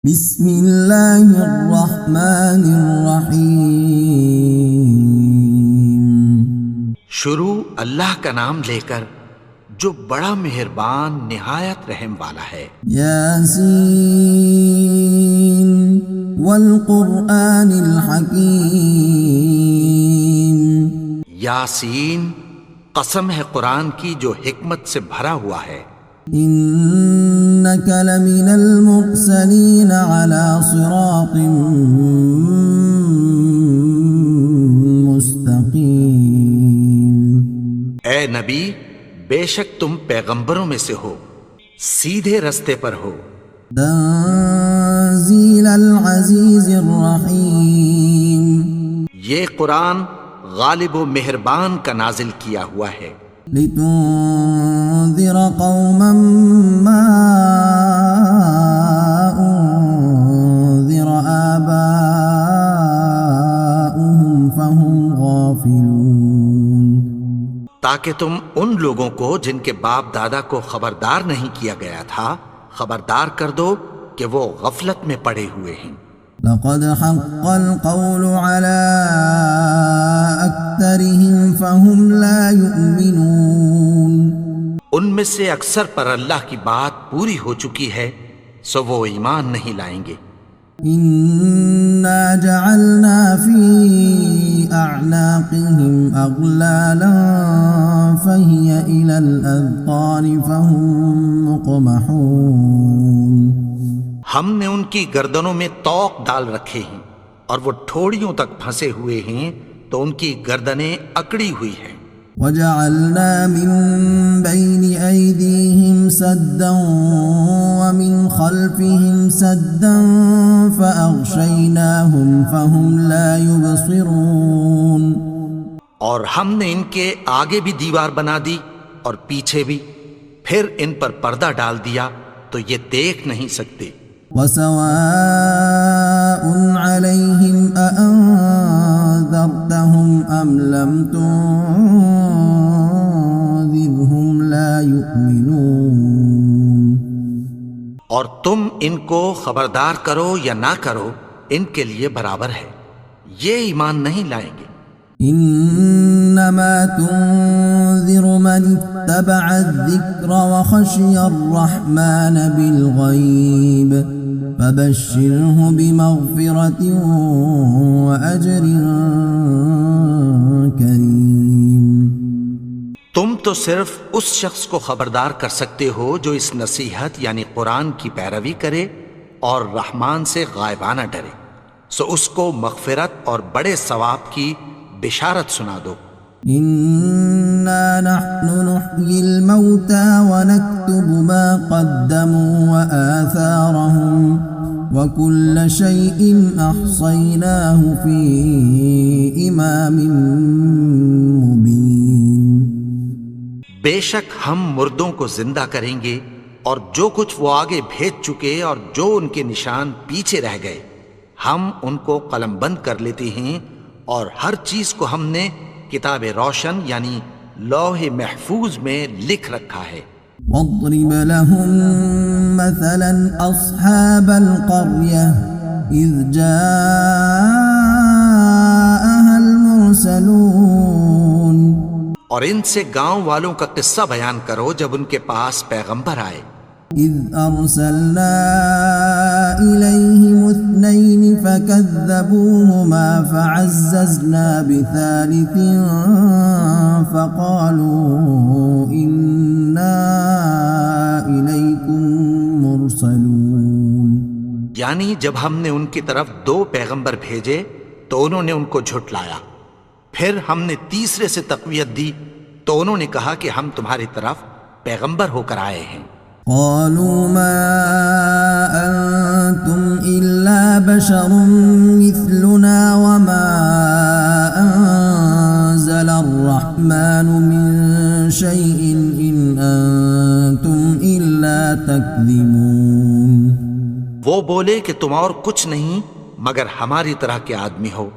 بسم اللہ الرحمن الرحیم۔ شروع اللہ کا نام لے کر جو بڑا مہربان نہایت رحم والا ہے۔ یاسین والقرآن الحکیم۔ یاسین، قسم ہے قرآن کی جو حکمت سے بھرا ہوا ہے۔ انک لمن المرسلین علی صراط مستقیم۔ اے نبی، بے شک تم پیغمبروں میں سے ہو، سیدھے رستے پر ہو۔ تنزیل العزیز الرحیم۔ یہ قرآن غالب و مہربان کا نازل کیا ہوا ہے۔ لتنذر قوما ما انذر آباؤهم فهم غافلون۔ تاکہ تم ان لوگوں کو جن کے باپ دادا کو خبردار نہیں کیا گیا تھا خبردار کر دو کہ وہ غفلت میں پڑے ہوئے ہیں۔ لقد حق القول على أكثرهم فهم لا يؤمنون۔ ان میں سے اکثر پر اللہ کی بات پوری ہو چکی ہے سو وہ ایمان نہیں لائیں گے۔ إنا جعلنا في أعناقهم أغلالا فهي إلى الأذقان فهم مقمحون۔ ہم نے ان کی گردنوں میں طوق ڈال رکھے ہیں اور وہ ٹھوڑیوں تک پھنسے ہوئے ہیں تو ان کی گردنیں اکڑی ہوئی ہیں۔ وجعلنا من بين أيديهم سدا ومن خلفهم سدا فأغشيناهم فهم لا يبصرون۔ اور ہم نے ان کے آگے بھی دیوار بنا دی اور پیچھے بھی، پھر ان پر پردہ ڈال دیا تو یہ دیکھ نہیں سکتے۔ وسواء عليهم أأنذرتهم أم لم تنذرهم لا يؤمنون۔ اور تم ان کو خبردار کرو یا نہ کرو ان کے لیے برابر ہے، یہ ایمان نہیں لائیں گے۔ انما تنذر من اتبع الذکر وخشی الرحمن بالغیب فبشرہ بمغفرۃ واجر کریم۔ تم تو صرف اس شخص کو خبردار کر سکتے ہو جو اس نصیحت یعنی قرآن کی پیروی کرے اور رحمان سے غائبانہ ڈرے، سو اس کو مغفرت اور بڑے ثواب کی بشارت سنا دو۔ انا نحن نحيي الموتى ونكتب ما قدموا وآثارهم وكل شيء أحصيناه في إمام مبين۔ بے شک ہم مردوں کو زندہ کریں گے اور جو کچھ وہ آگے بھیج چکے اور جو ان کے نشان پیچھے رہ گئے ہم ان کو قلم بند کر لیتے ہیں، اور ہر چیز کو ہم نے کتاب روشن یعنی لوح محفوظ میں لکھ رکھا ہے۔ واضرب لهم مثلا أصحاب القرية إذ جاءها المرسلون۔ اور ان سے گاؤں والوں کا قصہ بیان کرو جب ان کے پاس پیغمبر آئے۔ إذ أرسلنا إليهم اثنين فكذبوهما فعززنا بثالث فقالوا إنا إليكم مرسلون۔ یعنی جب ہم نے ان کی طرف دو پیغمبر بھیجے تو انہوں نے ان کو جھٹلایا، پھر ہم نے تیسرے سے تقویت دی تو انہوں نے کہا کہ ہم تمہاری طرف پیغمبر ہو کر آئے ہیں۔ قالوا ما أنتم إلا بشر مثلنا وما أنزل الرحمن من شيء إن أنتم إلا تكذبون۔ وہ بولے کہ تم اور کچھ نہیں مگر ہماری طرح کے آدمی ہو،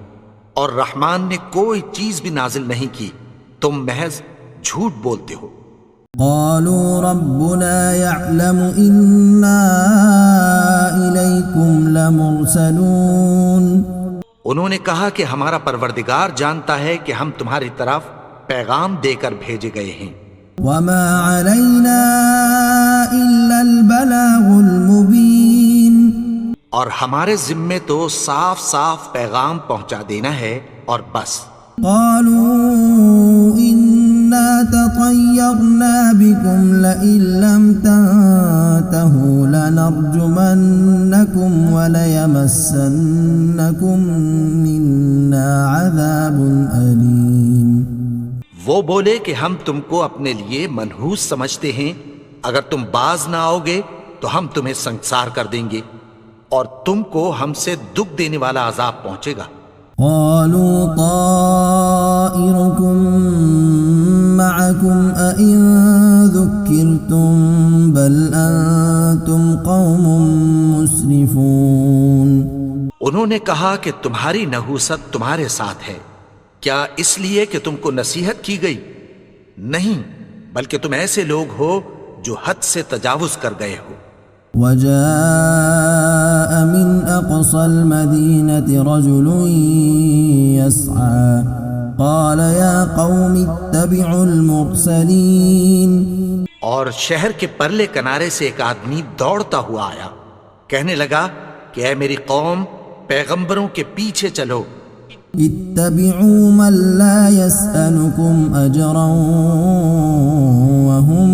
اور رحمان نے کوئی چیز بھی نازل نہیں کی، تم محض جھوٹ بولتے ہو۔ قالوا ربنا يعلم إنا إليكم لمرسلون انہوں نے کہا کہ ہمارا پروردگار جانتا ہے کہ ہم تمہاری طرف پیغام دے کر بھیجے گئے ہیں، وما علينا إلا البلاغ المبين اور ہمارے ذمے تو صاف صاف پیغام پہنچا دینا ہے اور بس۔ قالوا إنا تطيرنا بكم لئن لم تنتهوا لنرجمنكم وليمسنكم منا عذاب أليم۔ وہ بولے کہ ہم تم کو اپنے لیے منحوس سمجھتے ہیں، اگر تم باز نہ آؤ گے تو ہم تمہیں سنگسار کر دیں گے اور تم کو ہم سے دکھ دینے والا عذاب پہنچے گا۔ قالوا طائركم معكم أئن ذكرتم بل أنتم قوم مسرفون۔ انہوں نے کہا کہ تمہاری نحوست تمہارے ساتھ ہے، کیا اس لیے کہ تم کو نصیحت کی گئی؟ نہیں، بلکہ تم ایسے لوگ ہو جو حد سے تجاوز کر گئے ہو۔ وجاء من أقصى المدينة رجل يسعى قال يا قوم اتبعوا المرسلين۔ اور شہر کے پرلے کنارے سے ایک آدمی دوڑتا ہوا آیا، کہنے لگا کہ اے میری قوم، پیغمبروں کے پیچھے چلو۔ اتبعوا من لا يسألكم أجرا وهم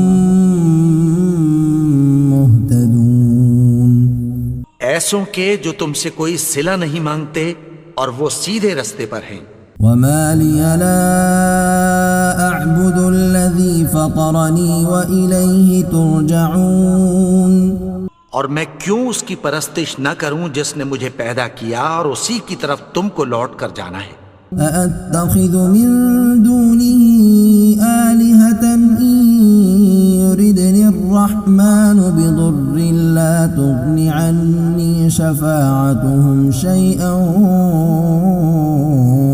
مهتدون۔ ایسوں کے جو تم سے کوئی صلہ نہیں مانگتے اور وہ سیدھے رستے پر ہیں۔ وما لي لا أعبد الذي فطرني وإليه ترجعون۔ اور میں کیوں اس کی پرستش نہ کروں جس نے مجھے پیدا کیا اور اسی کی طرف تم کو لوٹ کر جانا ہے۔ أأتخذ من دونه آلهة إن يردني الرحمن بضر لا تغن عني شفاعتهم شيئا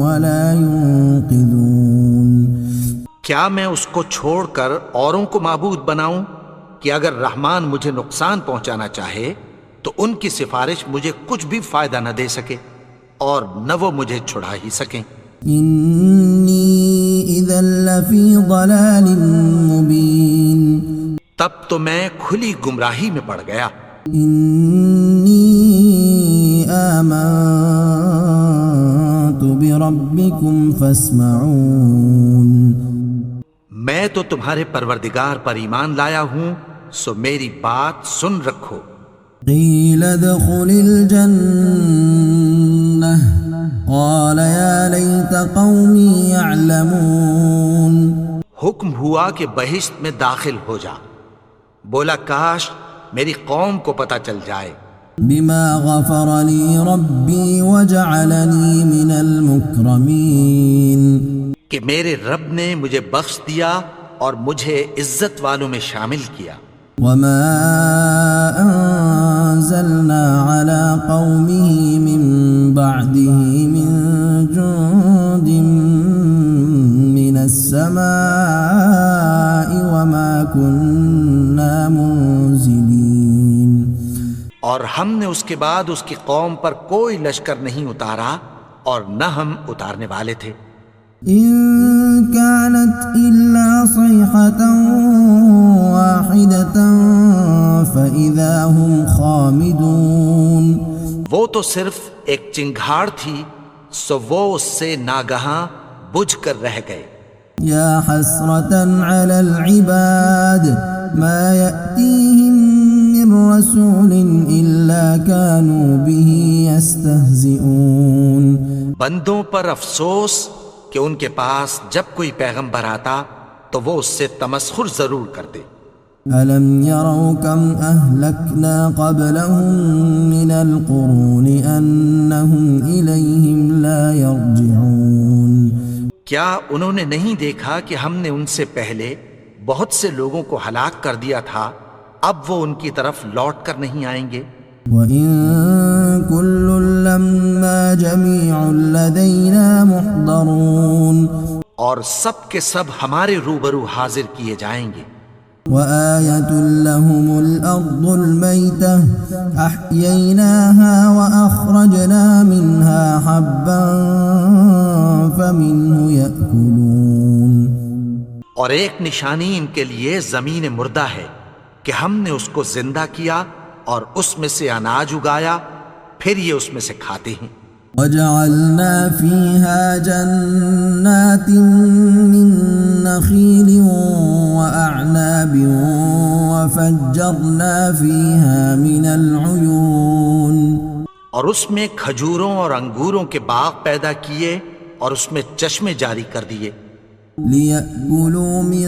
ولا ينقذون۔ کیا میں اس کو چھوڑ کر اوروں کو معبود بناؤں کہ اگر رحمان مجھے نقصان پہنچانا چاہے تو ان کی سفارش مجھے کچھ بھی فائدہ نہ دے سکے اور نہ وہ مجھے چھڑا ہی سکیں۔ إني إذا لفي ضلال مبين۔ تب تو میں کھلی گمراہی میں پڑ گیا۔ إني آمنت بربكم فاسمعون۔ میں تو تمہارے پروردگار پر ایمان لایا ہوں، سو میری بات سن رکھو۔ قيل ادخل الجنة قال يا ليت قومي يعلمون۔ حکم ہوا کہ بہشت میں داخل ہو جا، بولا کاش میری قوم کو پتہ چل جائے۔ بما غفر لي ربي وجعلني من المكرمين۔ کہ میرے رب نے مجھے بخش دیا اور مجھے عزت والوں میں شامل کیا۔ وما أنزلنا على قومه من بعده من جند من السماء وما كنا منزلين۔ اور ہم نے اس کے بعد اس کی قوم پر کوئی لشکر نہیں اتارا اور نہ ہم اتارنے والے تھے۔ إن كانت إلا صيحة واحدة فإذا هم خامدون۔ وہ تو صرف ایک چنگھاڑ تھی، سو وہ اس سے ناگہاں بجھ کر رہ گئے۔ يا حسرة على العباد ما يأتيهم من رسول إلا كانوا به يستهزئون۔ بندوں پر افسوس کہ ان کے پاس جب کوئی پیغمبر آتا تو وہ اس سے تمسخر ضرور کرتے۔ ألم يروا كم أهلكنا قبلهم من القرون أنهم إليهم لا يرجعون۔ کیا انہوں نے نہیں دیکھا کہ ہم نے ان سے پہلے بہت سے لوگوں کو ہلاک کر دیا تھا، اب وہ ان کی طرف لوٹ کر نہیں آئیں گے؟ وَإِن كُلٌّ لَّمَّا جَمِيعٌ لَّدَيْنَا مُحْضَرُونَ۔ اور سب کے سب ہمارے روبرو حاضر کیے جائیں گے۔ وآية لهم الأرض الميتة أحييناها وأخرجنا منها حبا فمنه يأكلون. اور ایک نشانی ان کے لیے زمین مردہ ہے کہ ہم نے اس کو زندہ کیا اور اس میں سے اناج اگایا، پھر یہ اس میں سے کھاتے ہیں. وجعلنا فيها جنات من نخيل وأعناب وفجرنا فيها من العيون. اور اس میں کھجوروں اور انگوروں کے باغ پیدا کیے اور اس میں چشمے جاری کر دیے. ليأكلوا من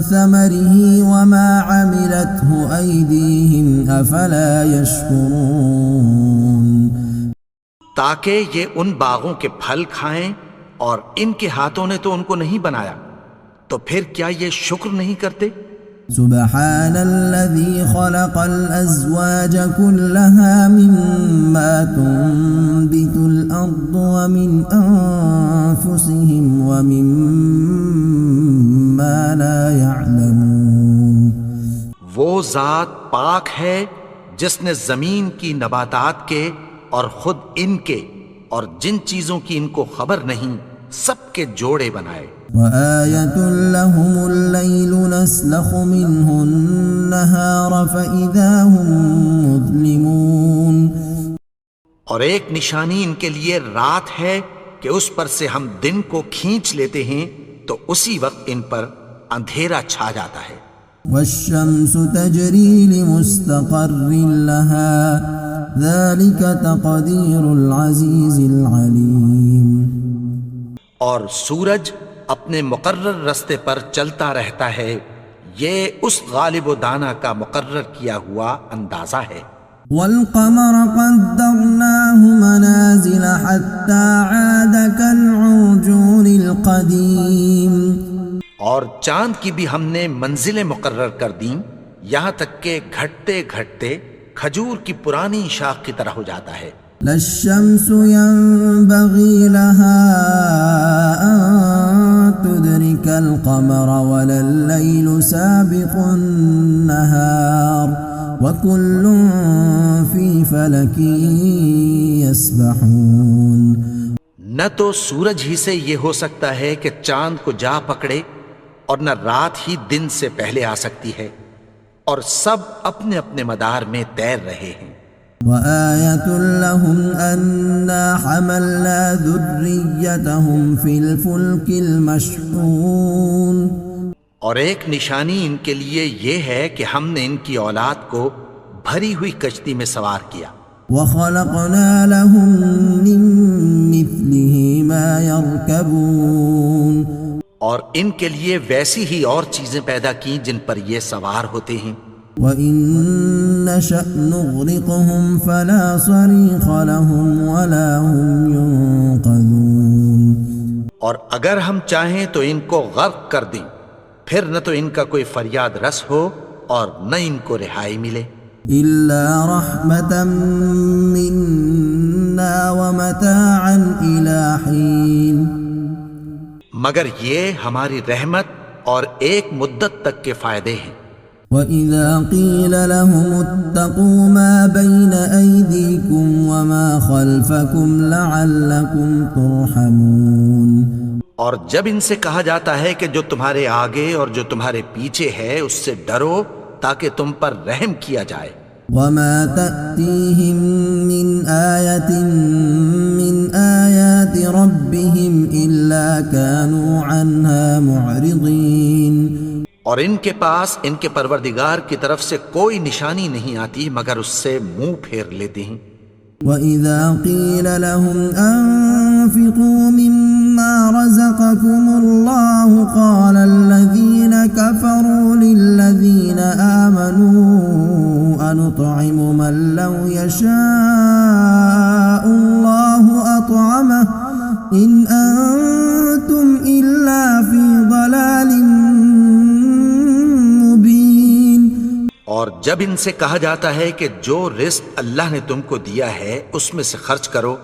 ثمره وما عملته أيديهم أفلا يشكرون. تاکہ یہ ان باغوں کے پھل کھائیں اور ان کے ہاتھوں نے تو ان کو نہیں بنایا، تو پھر کیا یہ شکر نہیں کرتے؟ سبحان الذي خلق الأزواج كلها مما تنبت الأرض ومن أنفسهم ومما لا يعلمون. وہ ذات پاک ہے جس نے زمین کی نباتات کے اور خود ان کے اور جن چیزوں کی ان کو خبر نہیں سب کے جوڑے بنائے. وآية لهم الليل نسلخ منه النهار فإذا هم مظلمون. اور ایک نشانی ان کے لیے رات ہے کہ اس پر سے ہم دن کو کھینچ لیتے ہیں تو اسی وقت ان پر اندھیرا چھا جاتا ہے. والشمس تجري لمستقر لها ذلك تقدير العزيز العليم. اور سورج اپنے مقرر رستے پر چلتا رہتا ہے، یہ اس غالب و دانا کا مقرر کیا ہوا اندازہ ہے. والقمر قدرناه منازل حتى عاد كالعرجون القديم. اور چاند کی بھی ہم نے منزلیں مقرر کر دیں یہاں تک کہ گھٹتے گھٹتے کھجور کی پرانی شاخ کی طرح ہو جاتا ہے. لا الشمس ينبغي لها أن تدرك القمر ولا الليل سابق النهار وكل في فلك يسبحون. نہ تو سورج ہی سے یہ ہو سکتا ہے کہ چاند کو جا پکڑے اور نہ رات ہی دن سے پہلے آ سکتی ہے، اور سب اپنے اپنے مدار میں تیر رہے ہیں. وآية لهم أنا حملنا ذريتهم في الفلك المشحون. اور ایک نشانی ان کے لیے یہ ہے کہ ہم نے ان کی اولاد کو بھری ہوئی کشتی میں سوار کیا. وخلقنا لهم من مثله ما يركبون. اور ان کے لیے ویسی ہی اور چیزیں پیدا کی جن پر یہ سوار ہوتے ہیں. وَإِن نَّشَأْ نُغْرِقْهُمْ فَلَا صَرِيخَ لَهُمْ وَلَا هُمْ يُنقَذُونَ. اور اگر ہم چاہیں تو ان کو غرق کر دیں، پھر نہ تو ان کا کوئی فریاد رس ہو اور نہ ان کو رہائی ملے. إِلَّا رَحْمَةً مِّنَّا وَمَتَاعًا إِلَىٰ حِينٍ. مگر یہ ہماری رحمت اور ایک مدت تک کے فائدے ہیں. وَإِذَا قِيلَ لَهُمُ اتَّقُوا مَا بَيْنَ أَيْدِيكُمْ وَمَا خَلْفَكُمْ لَعَلَّكُمْ تُرْحَمُونَ. اور جب ان سے کہا جاتا ہے کہ جو تمہارے آگے اور جو تمہارے پیچھے ہے اس سے ڈرو تاکہ تم پر رحم کیا جائے. وَمَا تَأْتِيهِم مِّنْ آيَةٍ مِّنْ آيَاتِ رَبِّهِمْ إِلَّا كَانُوا عَنْهَا مُعْرِضِينَ. اور ان کے پاس ان کے پروردگار کی طرف سے کوئی نشانی نہیں آتی مگر اس سے منہ پھیر لیتے ہیں. وَإِذَا قِيلَ لَهُمْ أَنفِقُوا مِمَّا رَزَقَكُمُ اللَّهُ قَالَ الَّذِينَ كَفَرُوا لِلَّذِينَ آمَنُوا أَنُطْعِمُ مَن لَّوْ يَشَاءُ اللَّهُ أَطْعَمَهُ إِنْ أَنتُمْ إِلَّا فِي ضَلَالٍ مُّبِينٍ. اور جب ان سے کہا جاتا ہے کہ جو رزق اللہ نے تم کو دیا ہے اس میں سے خرچ کرو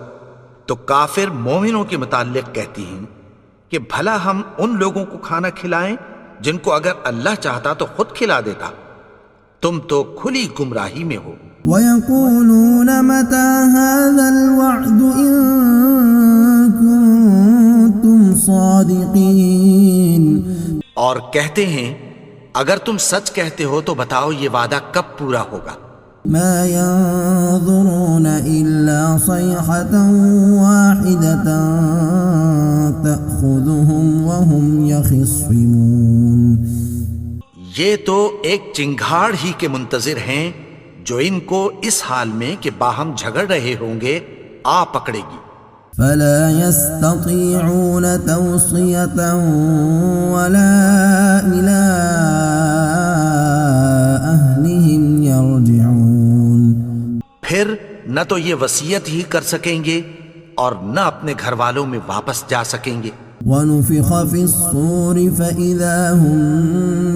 تو کافر مومنوں کے متعلق کہتی ہیں کہ بھلا ہم ان لوگوں کو کھانا کھلائیں جن کو اگر اللہ چاہتا تو خود کھلا دیتا. تم تو کھلی گمراہی میں ہو. وَيَقُولُونَ مَتَى هَذَا الْوَعْدُ إِن كُنتُمْ صَادِقِينَ. اور کہتے ہیں اگر تم سچ کہتے ہو تو بتاؤ یہ وعدہ کب پورا ہوگا. مَا يَنظُرُونَ إِلَّا صَيْحَةً وَاحِدَةً تَأْخُذُهُمْ وَهُمْ يَخِصِّمُونَ. یہ تو ایک چنگھاڑ ہی کے منتظر ہیں جو ان کو اس حال میں کہ باہم جھگڑ رہے ہوں گے آ پکڑے گی. فَلَا يَسْتَطِيعُونَ تَوْصِيَةً وَلَا إِلَىٰ أَهْلِهِمْ يَرْجِعُونَ. پھر نہ تو یہ وصیت ہی کر سکیں گے اور نہ اپنے گھر والوں میں واپس جا سکیں گے. وَنُفِخَ فِي الصُّورِ فَإِذَا هُم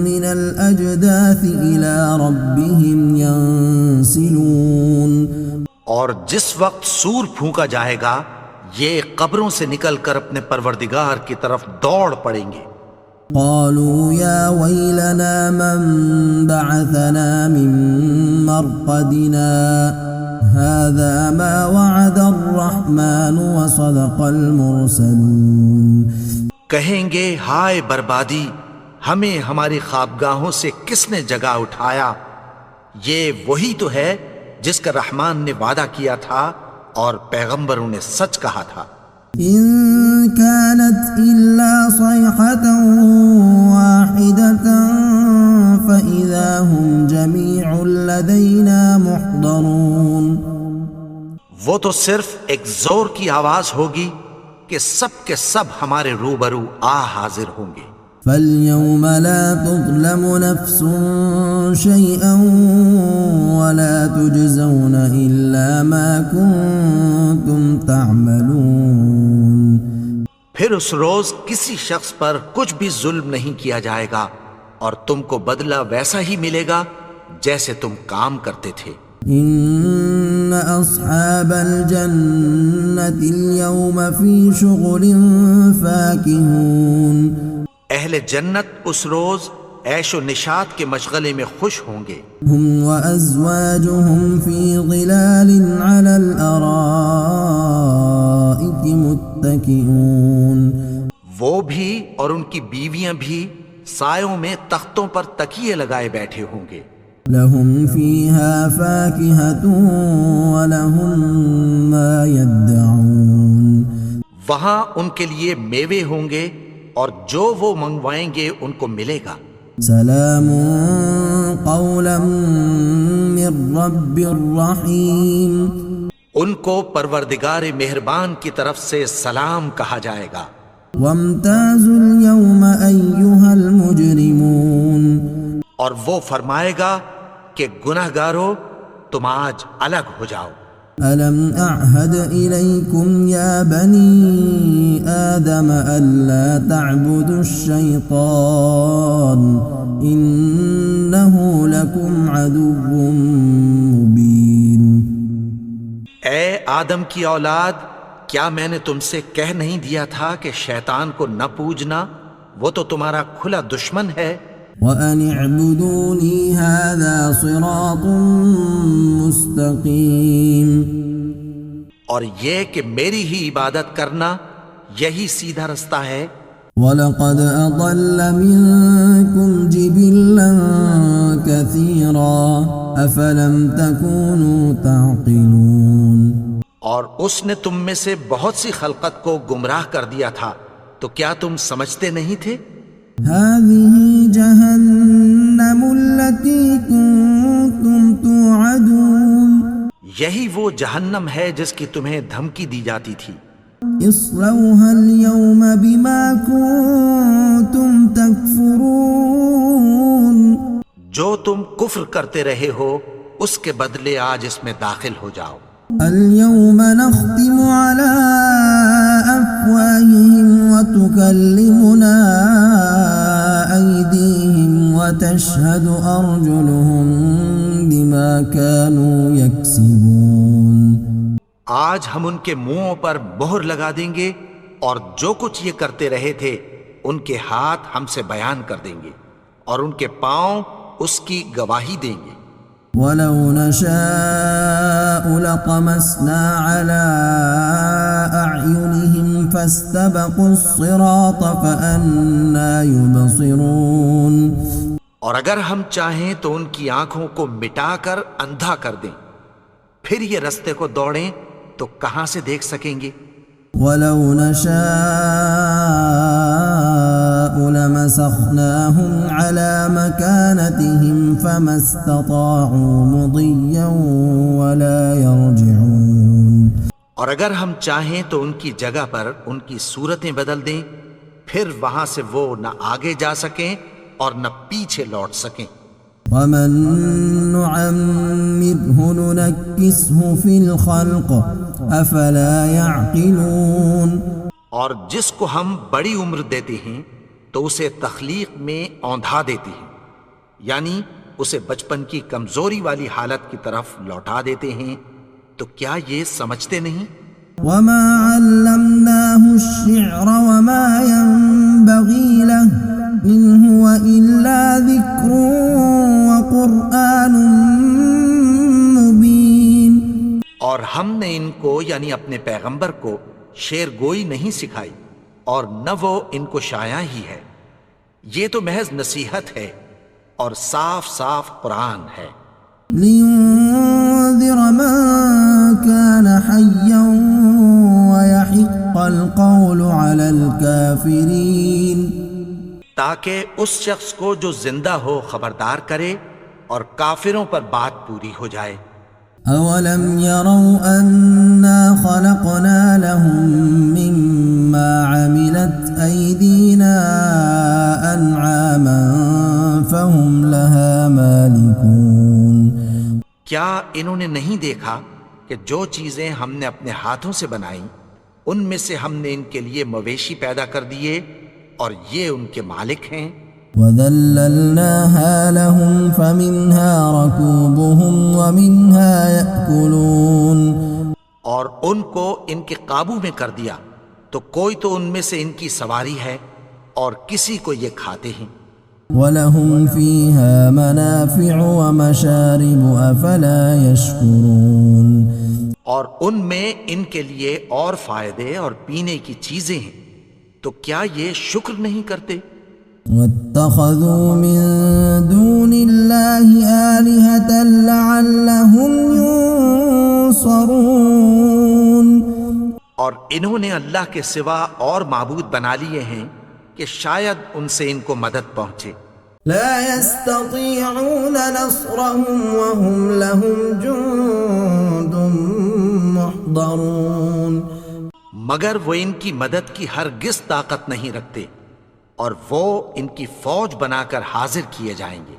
مِّنَ الْأَجْدَاثِ إِلَىٰ رَبِّهِمْ يَنسِلُونَ. اور جس وقت سور پھونکا جائے گا یہ قبروں سے نکل کر اپنے پروردگار کی طرف دوڑ پڑیں گے. قالوا يا ويلنا من بعثنا من مرقدنا هذا ما وعد الرحمن وصدق المرسلون. کہیں گے ہائے بربادی، ہمیں ہماری خوابگاہوں سے کس نے جگا اٹھایا. یہ وہی تو ہے جس کا رحمان نے وعدہ کیا تھا اور پیغمبروں نے سچ کہا تھا. إن كانت إلا صيحة واحدة فإذا هم جميع لدينا محضرون. وہ تو صرف ایک زور کی آواز ہوگی کہ سب کے سب ہمارے روبرو حاضر ہوں گے. فَالْيَوْمَ لَا تُظْلَمُ نَفْسٌ شَيْئًا وَلَا تُجْزَوْنَ إِلَّا مَا كُنتُمْ تَعْمَلُونَ. پھر اس روز کسی شخص پر کچھ بھی ظلم نہیں کیا جائے گا اور تم کو بدلہ ویسا ہی ملے گا جیسے تم کام کرتے تھے. إِنَّ أَصْحَابَ الْجَنَّةِ الْيَوْمَ فِي شُغُلٍ فَاكِهُونَ. اہل جنت اس روز عیش و نشاط کے مشغلے میں خوش ہوں گے. هم وأزواجهم في ظلال على الأرائك متكئون. وہ بھی اور ان کی بیویاں بھی سایوں میں تختوں پر تکیے لگائے بیٹھے ہوں گے. لهم فيها فاكهة ولهم ما يدعون. وہاں ان کے لیے میوے ہوں گے اور جو وہ منگوائیں گے ان کو ملے گا. سلام قولا من رب الرحیم. ان کو پروردگار مہربان کی طرف سے سلام کہا جائے گا. وامتازوا اليوم أيها المجرمون. اور وہ فرمائے گا کہ گنہگارو تم آج الگ ہو جاؤ. ألم أعهد إليكم يا بني آدم ألا تعبدوا الشيطان إنه لكم عدو مبين. اے آدم کی اولاد، کیا میں نے تم سے کہہ نہیں دیا تھا کہ شیطان کو نہ پوجنا، وہ تو تمہارا کھلا دشمن ہے. وَأَنِ اعْبُدُونِي هَذَا صِرَاطٌ مُسْتَقِيمٌ. اور یہ کہ میری ہی عبادت کرنا یہی سیدھا رستہ ہے. وَلَقَدْ أَضَلَّ مِنكُمْ جِبِلًّا كَثِيرًا أَفَلَمْ تَكُونُوا تَعْقِلُونَ. اور اس نے تم میں سے بہت سی خلقت کو گمراہ کر دیا تھا، تو کیا تم سمجھتے نہیں تھے؟ هذه جهنم التي كنتم توعدون. یہی وہ جہنم ہے جس کی تمہیں دھمکی دی جاتی تھی. اصلوها اليوم بما كنتم تكفرون. جو تم کفر کرتے رہے ہو اس کے بدلے آج اس میں داخل ہو جاؤ. اليوم نختم على أفواههم وتكلمنا أيديهم وتشهد أرجلهم بما كانوا يكسبون. آج ہم ان کے منہوں پر مہر لگا دیں گے اور جو کچھ یہ کرتے رہے تھے ان کے ہاتھ ہم سے بیان کر دیں گے اور ان کے پاؤں اس کی گواہی دیں گے۔ وَلَوْ نَشَاءُ لَطَمَسْنَا عَلَىٰ أَعْيُنِهِمْ فَاسْتَبَقُوا الصِّرَاطَ فَأَنَّىٰ يُبْصِرُونَ۔ اور اگر ہم چاہیں تو ان کی آنکھوں کو مٹا کر اندھا کر دیں، پھر یہ رستے کو دوڑیں تو کہاں سے دیکھ سکیں گے؟ وَلَوْ نَشَاءُ لَمَسَخْنَاهُمْ عَلَىٰ مَكَانَتِهِمْ فَمَا اسْتَطَاعُوا مُضِيًّا وَلَا يَرْجِعُونَ۔ اور اگر ہم چاہیں تو ان کی جگہ پر ان کی صورتیں بدل دیں، پھر وہاں سے وہ نہ آگے جا سکیں اور نہ پیچھے لوٹ سکیں۔ وَمَن نُّعَمِّرْهُ نُنَكِّسْهُ فِي الْخَلْقِ أَفَلَا يَعْقِلُونَ۔ اور جس کو ہم بڑی عمر دیتے ہیں تو اسے تخلیق میں اوندھا دیتے ہیں، یعنی اسے بچپن کی کمزوری والی حالت کی طرف لوٹا دیتے ہیں، تو کیا یہ سمجھتے نہیں؟ وَمَا عَلَّمْنَاهُ الشِّعْرَ وَمَا يَنبَغِي لَهُ إِنْ هُوَ إِلَّا ذِكْرٌ وَقُرْآنٌ مُبِينٌ۔ اور ہم نے ان کو یعنی اپنے پیغمبر کو شعر گوئی نہیں سکھائی، اور نہ وہ ان کو شایع ہی ہے، یہ تو محض نصیحت ہے اور صاف صاف قرآن ہے۔ لِيُنذِرَ مَن كَانَ حَيًّا وَيَحِقَّ الْقَوْلُ عَلَى الْكَافِرِينَ، تاکہ اس شخص کو جو زندہ ہو خبردار کرے اور کافروں پر بات پوری ہو جائے۔ أَوَلَمْ يَرَوْا أَنَّا خَلَقْنَا لَهُم مِّمَّا عَمِلَتْ أَيْدِينَا أَنْعَامًا فَهُمْ لَهَا مَالِكُونَ۔ کیا انہوں نے نہیں دیکھا کہ جو چیزیں ہم نے اپنے ہاتھوں سے بنائیں ان میں سے ہم نے ان کے لیے مویشی پیدا کر دیے اور یہ ان کے مالک ہیں۔ وَذَلَّلْنَاهَا لَهُمْ فَمِنْهَا رَكُوبُهُمْ وَمِنْهَا يَأْكُلُونَ۔ اور ان کو ان کے قابو میں کر دیا تو کوئی تو ان میں سے ان کی سواری ہے اور کسی کو یہ کھاتے ہیں۔ وَلَهُمْ فِيهَا مَنَافِعُ وَمَشَارِبُ أَفَلَا يَشْكُرُونَ۔ اور ان میں ان کے لیے اور فائدے اور پینے کی چیزیں ہیں، تو کیا یہ شکر نہیں کرتے؟ وَاتَّخَذُوا مِن دُونِ اللَّهِ آلِهَةً لَعَلَّهُمْ يُنصَرُونَ۔ اور انہوں نے اللہ کے سوا اور معبود بنا لیے ہیں کہ شاید ان سے ان کو مدد پہنچے۔ لا يستطيعون نصرهم وهم لهم جند محضرون۔ مگر وہ ان کی مدد کی ہرگز طاقت نہیں رکھتے اور وہ ان کی فوج بنا کر حاضر کیے جائیں گے۔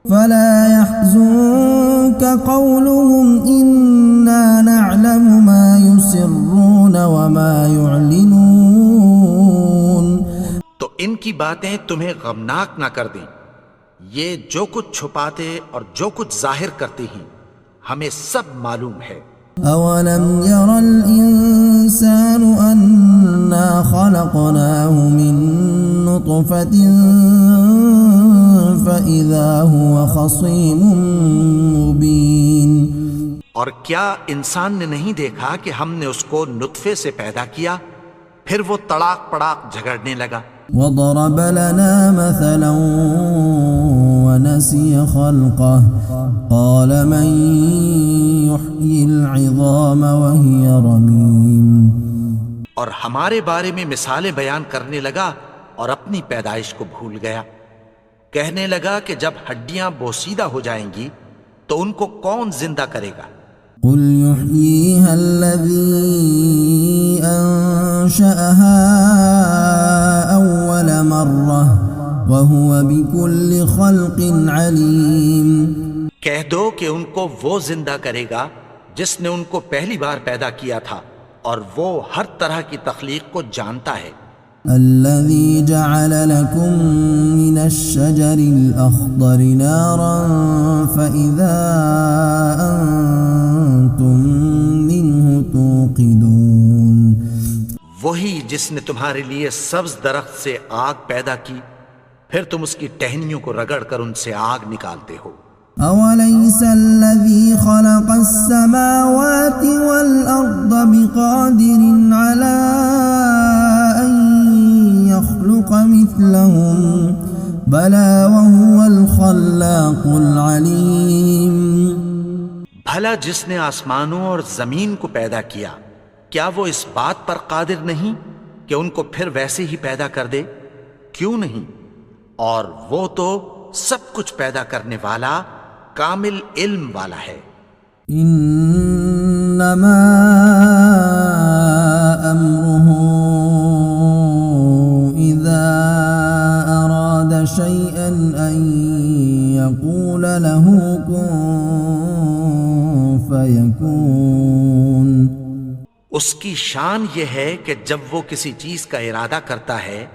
فلا يحزنك قولهم إنا نعلم ما يسرون وما يعلنون۔ تو ان کی باتیں تمہیں غمناک نہ کر دیں، یہ جو کچھ چھپاتے اور جو کچھ ظاہر کرتے ہیں ہمیں سب معلوم ہے۔ أولم ير الإنسان أنا خلقناه من نطفة فإذا هو خصيم مبين۔ اور کیا انسان نے نہیں دیکھا کہ ہم نے اس کو نطفے سے پیدا کیا، پھر وہ تڑاک پڑاک جھگڑنے لگا۔ وضرب لنا مثلا ونسي خلقه قال من يحيي العظام وهي رميم۔ اور ہمارے بارے میں مثالیں بیان کرنے لگا اور اپنی پیدائش کو بھول گیا، کہنے لگا کہ جب ہڈیاں بوسیدہ ہو جائیں گی تو ان کو کون زندہ کرے گا؟ قل يحييها الذي أنشأها أول مرة وهو بكل خلق عليم۔ کہہ دو کہ ان کو وہ زندہ کرے گا جس نے ان کو پہلی بار پیدا کیا تھا اور وہ ہر طرح کی تخلیق کو جانتا ہے۔ الذي جعل لكم من الشجر الأخضر نارا فإذا أنتم منه توقدون۔ وہی جس نے تمہارے لیے سبز درخت سے آگ پیدا کی، پھر تم اس کی ٹہنیوں کو رگڑ کر ان سے آگ نکالتے ہو۔ أوليس الذي خلق السماوات والأرض بقادر على أن يخلق مثلهم بلى وهو الخلاق العليم۔ بھلا جس نے آسمانوں اور زمین کو پیدا کیا، کیا وہ اس بات پر قادر نہیں کہ ان کو پھر ویسے ہی پیدا کر دے؟ کیوں نہیں؟ اور وہ تو سب کچھ پیدا کرنے والا، کامل علم والا ہے۔ انما امره اذا اراد شيئا ان يقول له كن فيكون۔ اس کی شان یہ ہے کہ جب وہ کسی چیز کا ارادہ کرتا ہے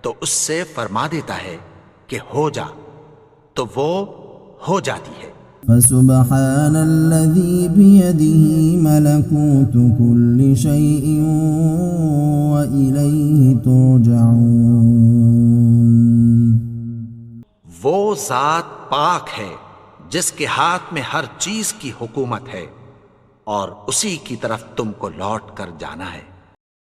تو اس سے فرما دیتا ہے کہ ہو جا، تو وہ ہو جاتی ہے۔ فسبحان الذي بيده ملكوت كل شيء وإليه ترجعون۔ وہ ذات پاک ہے جس کے ہاتھ میں ہر چیز کی حکومت ہے، اور اسی کی طرف تم کو لوٹ کر جانا ہے۔